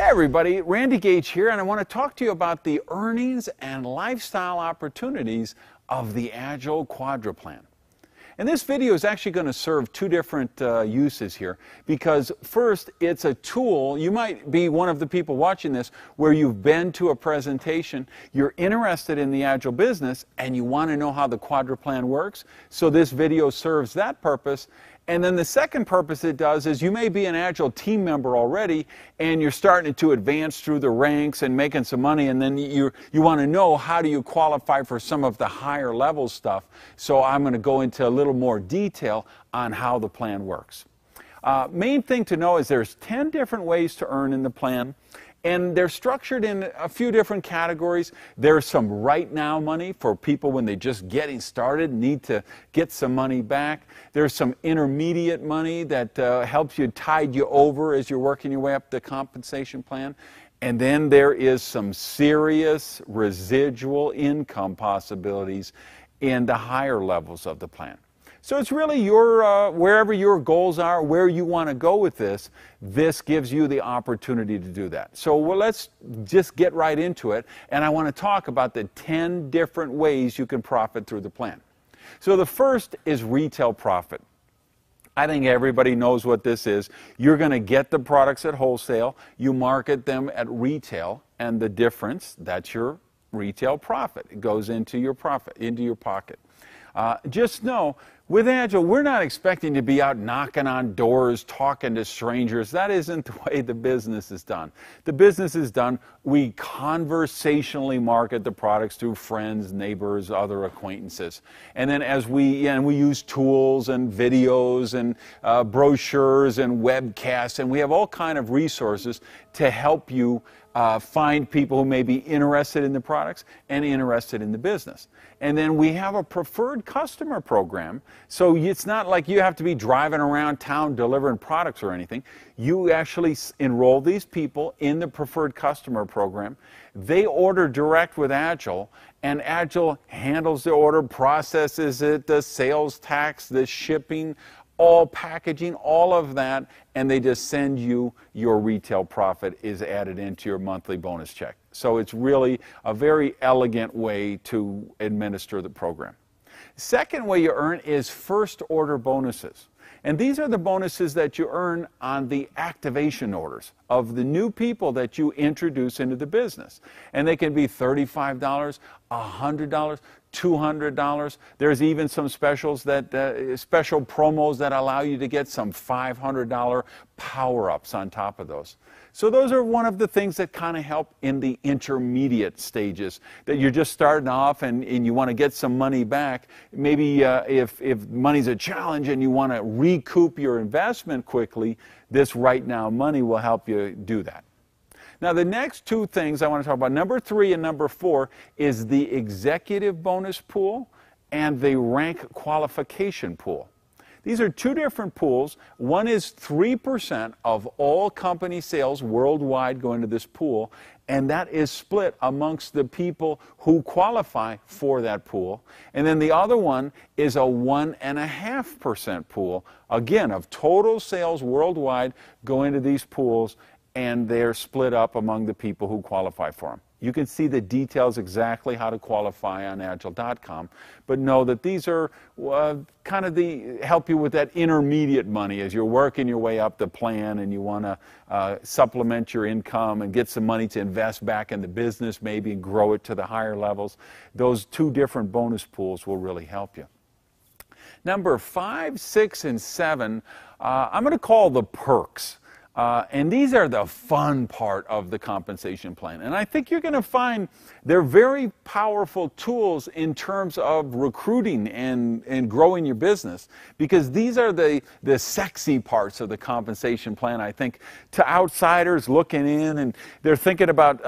everybody, Randy Gage here, and I want to talk to you about the earnings and lifestyle opportunities of the Agel Quadra Plan. And this video is actually going to serve two different uses here, because first, it's a tool. You might be one of the people watching this where you've been to a presentation, you're interested in the Agel business, and you want to know how the Quadra Plan works, so this video serves that purpose. And then the second purpose it does is you may be an Agel team member already and you're starting to advance through the ranks and making some money, and then you want to know how do you qualify for some of the higher level stuff. So I'm going to go into a little more detail on how the plan works. Main thing to know is there's 10 different ways to earn in the plan. And they're structured in a few different categories. There's some right now money for people when they're just getting started, need to get some money back. There's some intermediate money that helps you, tide you over as you're working your way up the compensation plan. And then there is some serious residual income possibilities in the higher levels of the plan. So it's really your, wherever your goals are, where you want to go with this, this gives you the opportunity to do that. So let's just get right into it, and I want to talk about the 10 different ways you can profit through the plan. So the first is retail profit. I think everybody knows what this is. You're going to get the products at wholesale, you market them at retail, and the difference, that's your retail profit. It goes into your profit, into your pocket. Just know, with Agel, we're not expecting to be out knocking on doors, talking to strangers. That isn't the way the business is done. The business is done, we conversationally market the products through friends, neighbors, other acquaintances. And then as we use tools and videos and brochures and webcasts, and we have all kind of resources to help you find people who may be interested in the products and interested in the business. And then we have a preferred customer program, so it's not like you have to be driving around town delivering products or anything. You actually enroll these people in the preferred customer program. They order direct with Agel, and Agel handles the order, processes it, the sales tax, the shipping, all packaging, all of that, and they just send you your retail profit is added into your monthly bonus check. So it's really a very elegant way to administer the program. Second way you earn is first order bonuses. And these are the bonuses that you earn on the activation orders of the new people that you introduce into the business. And they can be $35, $100, $200. There's even some specials that, special promos that allow you to get some $500 power-ups on top of those. So those are one of the things that kind of help in the intermediate stages, that you're just starting off and you want to get some money back. Maybe if money's a challenge and you want to recoup your investment quickly, this right now money will help you do that. Now, the next two things I want to talk about, number 3 and number 4, is the executive bonus pool and the rank qualification pool. These are two different pools. One is 3% of all company sales worldwide go into this pool, and that is split amongst the people who qualify for that pool. And then the other one is a 1.5% pool, again, of total sales worldwide go into these pools, and they're split up among the people who qualify for them. You can see the details exactly how to qualify on agel.com, but know that these are kind of help you with that intermediate money as you're working your way up the plan and you want to supplement your income and get some money to invest back in the business, maybe, and grow it to the higher levels. Those two different bonus pools will really help you. Number 5, 6, and 7, I'm going to call the perks. And these are the fun part of the compensation plan. And I think you're going to find they're very powerful tools in terms of recruiting and growing your business, because these are the sexy parts of the compensation plan, I think, to outsiders looking in and they're thinking about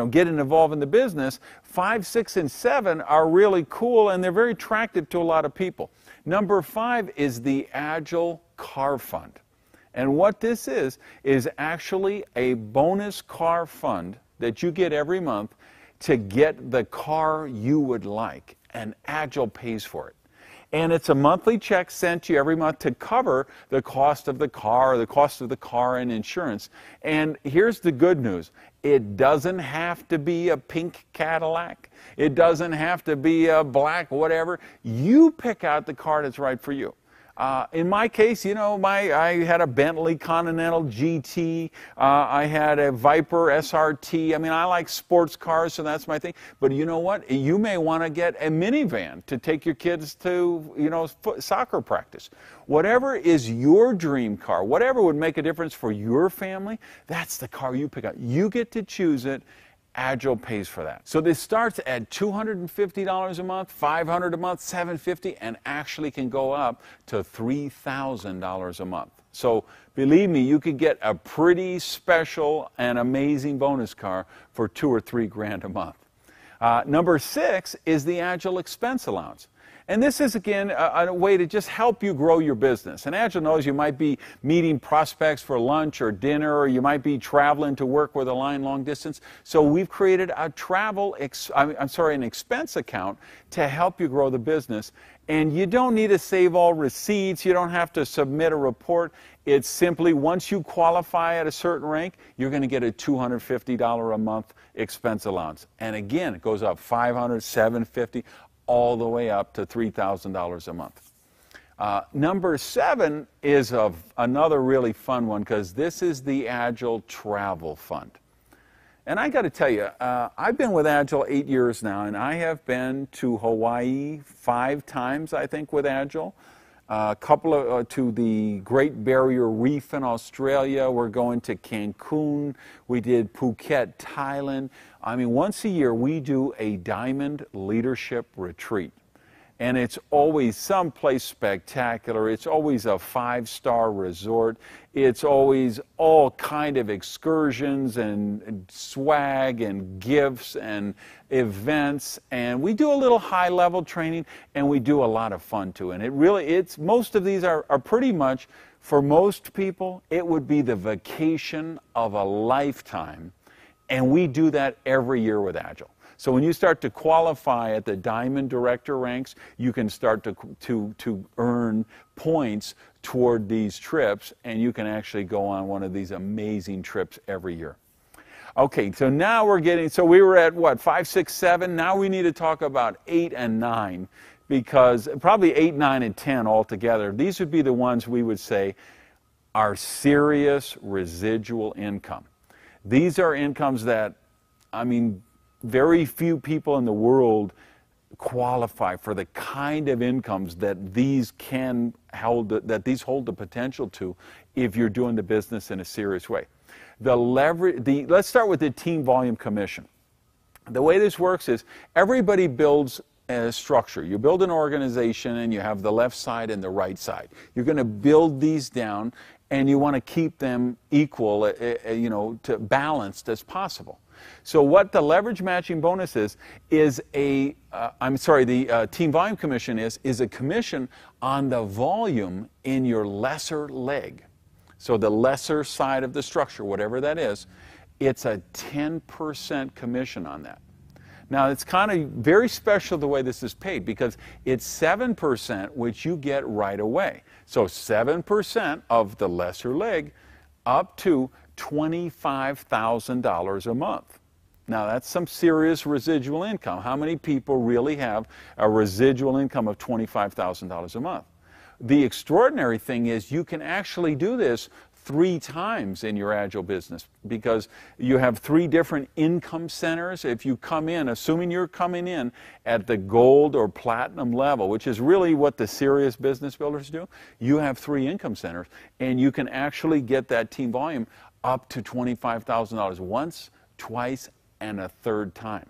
getting involved in the business. 5, 6, and 7 are really cool, and they're very attractive to a lot of people. Number 5 is the Agel Car Fund. And what this is actually a bonus car fund that you get every month to get the car you would like, and Agel pays for it. And it's a monthly check sent to you every month to cover the cost of the car and insurance. And here's the good news. It doesn't have to be a pink Cadillac. It doesn't have to be a black whatever. You pick out the car that's right for you. In my case, you know, I had a Bentley Continental GT. I had a Viper SRT. I mean, I like sports cars, so that's my thing. But you know what? You may want to get a minivan to take your kids to, you know, soccer practice. Whatever is your dream car, whatever would make a difference for your family, that's the car you pick out. You get to choose it. Agel pays for that. So this starts at $250 a month, $500 a month, $750, and actually can go up to $3,000 a month. So believe me, you could get a pretty special and amazing bonus car for $2 or $3 grand a month. Number 6 is the Agel expense allowance. And this is, again, a way to just help you grow your business. And Agel knows you might be meeting prospects for lunch or dinner, or you might be traveling to work with a line long distance. So we've created a an expense account to help you grow the business. And you don't need to save all receipts. You don't have to submit a report. It's simply, once you qualify at a certain rank, you're going to get a $250 a month expense allowance. And again, it goes up $500, $750, all the way up to $3,000 a month. Number 7 is another really fun one, because this is the Agel Travel Fund. And I got to tell you, I've been with Agel 8 years now, and I have been to Hawaii 5 times, I think, with Agel. A couple to the Great Barrier Reef in Australia. We're going to Cancun. We did Phuket, Thailand. I mean, once a year we do a Diamond Leadership Retreat. And it's always someplace spectacular. It's always a 5-star resort. It's always all kind of excursions and swag and gifts and events. And we do a little high-level training, and we do a lot of fun too. And most of these are pretty much, for most people, it would be the vacation of a lifetime. And we do that every year with Agel. So when you start to qualify at the Diamond Director ranks, you can start to earn points toward these trips, and you can actually go on one of these amazing trips every year. Okay, so now we were at what, 5, 6, 7? Now we need to talk about 8 and 9, because probably 8, 9, and 10 altogether. These would be the ones we would say are serious residual income. These are incomes that, I mean, very few people in the world qualify for the kind of incomes that these hold the potential to if you're doing the business in a serious way. Let's start with the team volume commission. The way this works is everybody builds a structure. You build an organization, and you have the left side and the right side. You're going to build these down, and you want to keep them equal, to balanced as possible. So what the leverage matching bonus is the team volume commission is a commission on the volume in your lesser leg. So the lesser side of the structure, whatever that is, it's a 10% commission on that. Now, it's kind of very special the way this is paid, because it's 7%, which you get right away. So 7% of the lesser leg up to $25,000 a month. Now, that's some serious residual income. How many people really have a residual income of $25,000 a month? The extraordinary thing is you can actually do this 3 times in your Agel business, because you have 3 different income centers. If you come in, assuming you're coming in at the gold or platinum level, which is really what the serious business builders do, you have 3 income centers, and you can actually get that team volume up to $25,000 once, twice, and a 3rd time.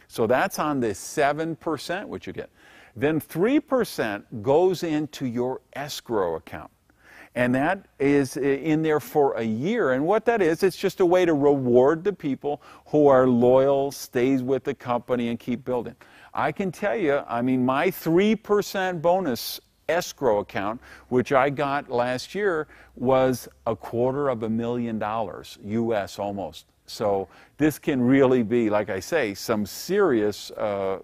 So that's on the 7% which you get. Then 3% goes into your escrow account. And that is in there for a year. And what that is, it's just a way to reward the people who are loyal, stays with the company, and keep building. I can tell you, I mean, my 3% bonus escrow account, which I got last year, was $250,000 US almost. So this can really be, like I say, some serious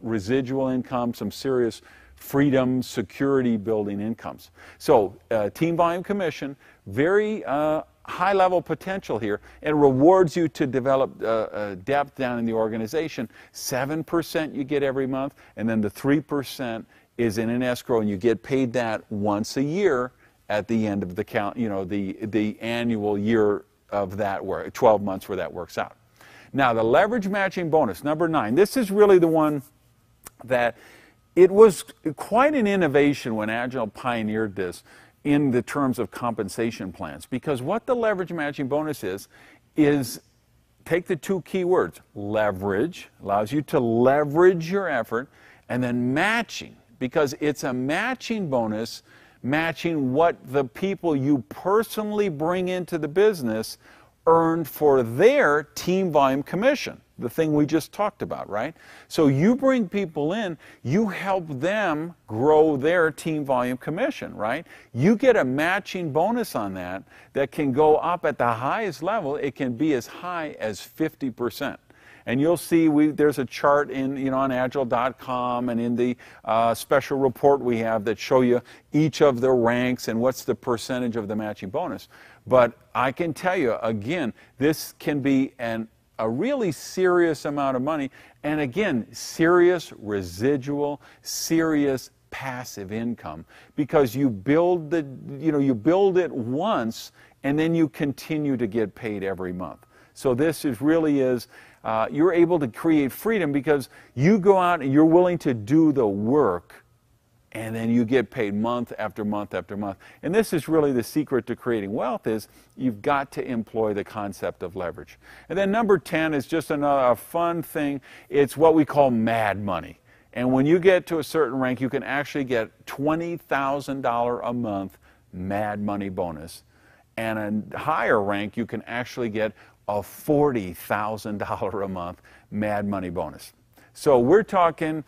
residual income, some serious freedom, security building incomes. So team volume commission, very high level potential here, and rewards you to develop depth down in the organization. 7% you get every month, and then the 3% is in an escrow, and you get paid that once a year at the end of the count, the annual year of that work, 12 months where that works out. Now the leverage matching bonus, number 9, this is really the one that it was quite an innovation when Agel pioneered this in the terms of compensation plans, because what the leverage matching bonus is take the 2 key words, leverage, allows you to leverage your effort, and then matching, because it's a matching bonus, matching what the people you personally bring into the business earned for their team volume commission, the thing we just talked about, right? So you bring people in, you help them grow their team volume commission, right? You get a matching bonus on that that can go up at the highest level. It can be as high as 50%. And you'll see there's a chart on Agel.com and in the special report we have that show you each of the ranks and what's the percentage of the matching bonus. But I can tell you, again, this can be a really serious amount of money, and again, serious residual, serious passive income, because you build you build it once and then you continue to get paid every month. So this really is, you're able to create freedom because you go out and you're willing to do the work, and then you get paid month after month after month. And this is really the secret to creating wealth, is you've got to employ the concept of leverage. And then number 10 is just another fun thing. It's what we call mad money. And when you get to a certain rank, you can actually get $20,000 a month mad money bonus. And a higher rank, you can actually get a $40,000 a month mad money bonus. So we're talking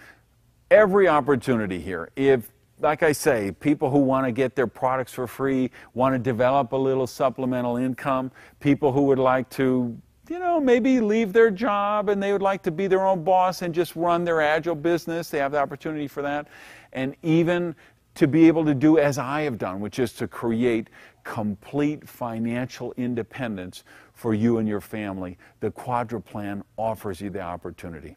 every opportunity here. If, like I say, people who want to get their products for free, want to develop a little supplemental income, people who would like to, maybe leave their job and they would like to be their own boss and just run their Agel business, they have the opportunity for that. And even to be able to do as I have done, which is to create complete financial independence for you and your family. The Quadra plan offers you the opportunity.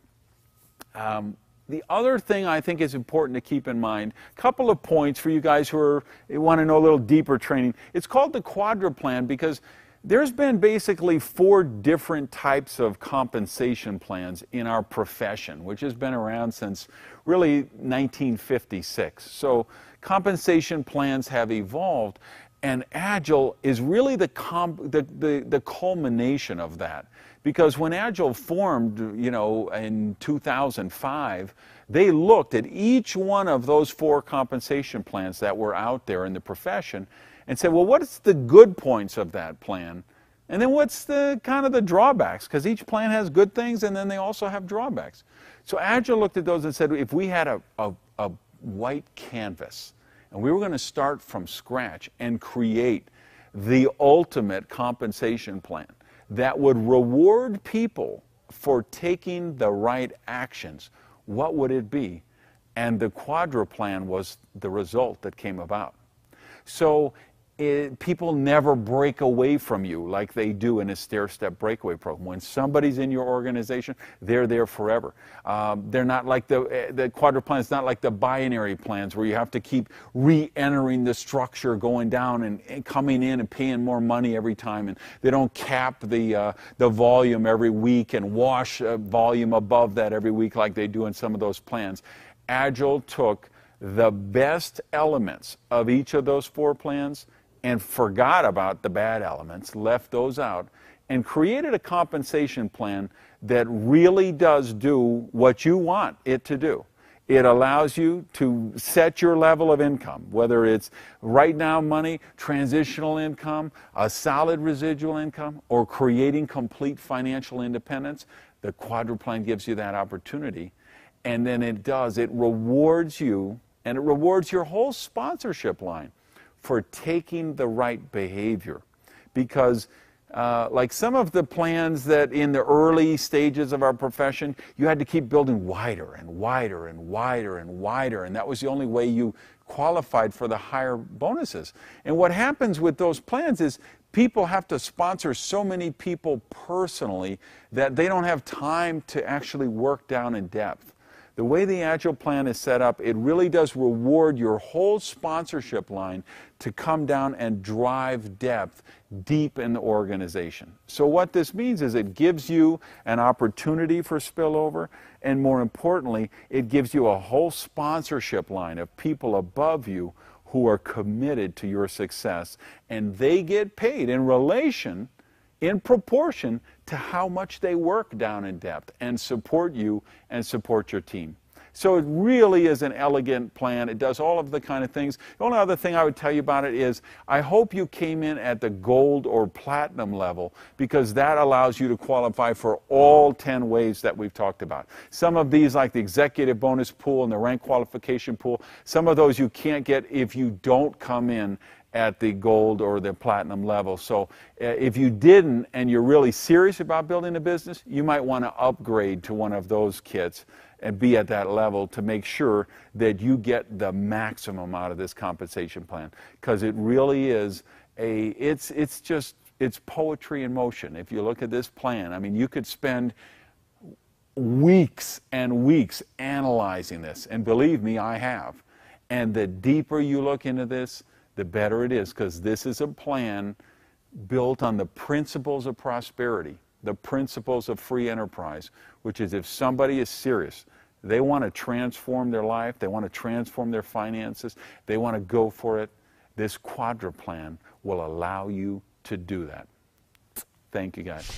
The other thing I think is important to keep in mind, a couple of points for you guys who want to know a little deeper training. It's called the Quadra plan because there's been basically 4 different types of compensation plans in our profession, which has been around since really 1956. So compensation plans have evolved, and Agel is really the culmination of that. Because when Agel formed, in 2005, they looked at each one of those 4 compensation plans that were out there in the profession and said, well, what's the good points of that plan? And then what's the kind of the drawbacks? Because each plan has good things and then they also have drawbacks. So Agel looked at those and said, if we had a white canvas and we were going to start from scratch and create the ultimate compensation plan that would reward people for taking the right actions, what would it be? And the Quadra plan was the result that came about. So people never break away from you like they do in a stair-step breakaway program. When somebody's in your organization, they're there forever. They're not like the Quadra plan is not like the binary plans where you have to keep re-entering the structure, going down and coming in and paying more money every time, and they don't cap the volume every week and wash volume above that every week like they do in some of those plans. Agel took the best elements of each of those 4 plans and forgot about the bad elements, left those out, and created a compensation plan that really does do what you want it to do. It allows you to set your level of income, whether it's right now money, transitional income, a solid residual income, or creating complete financial independence. The Quadra plan gives you that opportunity. And then it rewards you, and it rewards your whole sponsorship line for taking the right behavior. Because Like some of the plans that in the early stages of our profession, you had to keep building wider and wider and wider and wider, and that was the only way you qualified for the higher bonuses. And what happens with those plans is people have to sponsor so many people personally that they don't have time to actually work down in depth. The way the Agile plan is set up, it really does reward your whole sponsorship line to come down and drive depth deep in the organization. So what this means is it gives you an opportunity for spillover, and more importantly, it gives you a whole sponsorship line of people above you who are committed to your success, and they get paid in proportion to how much they work down in depth and support you and support your team. So it really is an elegant plan. It does all of the kind of things. The only other thing I would tell you about it is I hope you came in at the gold or platinum level, because that allows you to qualify for all 10 waves that we've talked about. Some of these, like the executive bonus pool and the rank qualification pool, some of those you can't get if you don't come in at the gold or the platinum level. So if you didn't and you're really serious about building a business, you might want to upgrade to one of those kits and be at that level to make sure that you get the maximum out of this compensation plan, because it really is it's poetry in motion. If you look at this plan, I mean, you could spend weeks and weeks analyzing this, and believe me, I have. And the deeper you look into this, the better it is, because this is a plan built on the principles of prosperity, the principles of free enterprise, which is if somebody is serious, they want to transform their life, they want to transform their finances, they want to go for it, this Quadra plan will allow you to do that. Thank you, guys.